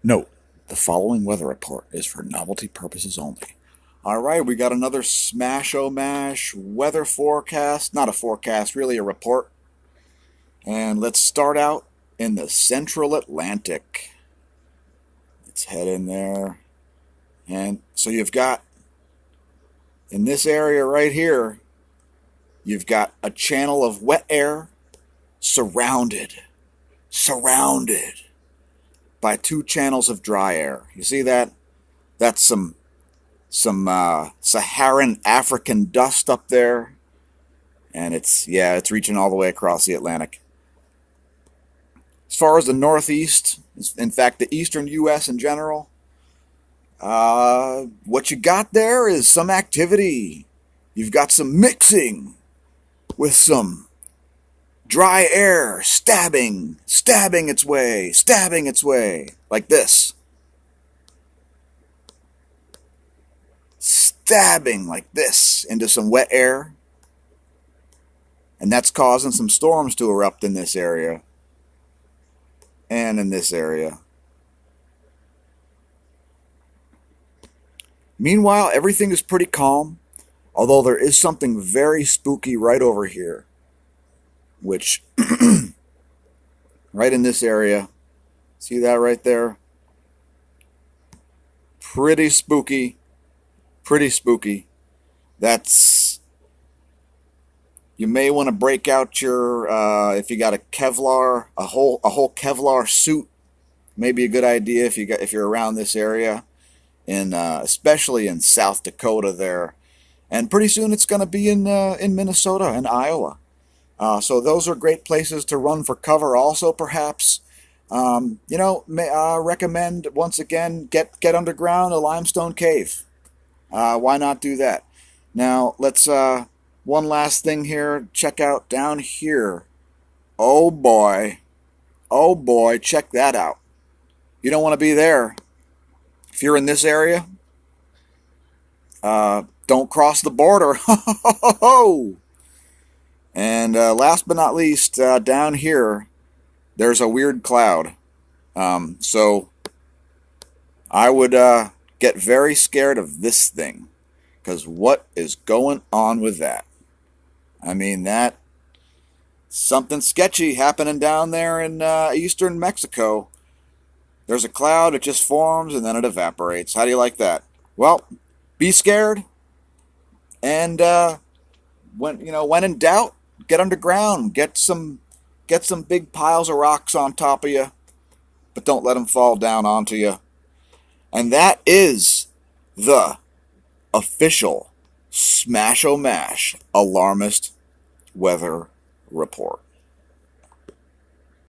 Note, the following weather report is for novelty purposes only. All right, we got another smash-o-mash weather forecast. Not a forecast, really a report. And let's start out in the central Atlantic. Let's head in there. And so you've got, in this area right here, you've got a channel of wet air surrounded by two channels of dry air. You see that? That's some Saharan African dust up there, and it's reaching all the way across the Atlantic. As far as the Northeast, in fact, the eastern U.S. in general, what you got there is some activity. You've got some mixing with some dry air stabbing its way, like this. Stabbing like this into some wet air. And that's causing some storms to erupt in this area. And in this area. Meanwhile, everything is pretty calm, although there is something very spooky right over here, which, right in this area, see that right there? Pretty spooky. That's, you may want to break out your, if you got a Kevlar, a whole Kevlar suit, may be a good idea if you're around this area, especially in South Dakota there, and pretty soon it's going to be in Minnesota and Iowa. So those are great places to run for cover. Also, perhaps, recommend once again get underground, a limestone cave. Why not do that? Now let's one last thing here. Check out down here. Oh boy, check that out. You don't want to be there. If you're in this area, don't cross the border. And last but not least, down here, there's a weird cloud. So I would get very scared of this thing, because what is going on with that? I mean, that something sketchy happening down there in eastern Mexico. There's a cloud, it just forms, and then it evaporates. How do you like that? Well, be scared, and when in doubt, get underground, get some big piles of rocks on top of you, but don't let them fall down onto you. And that is the official Smash-O-Mash Alarmist Weather Report.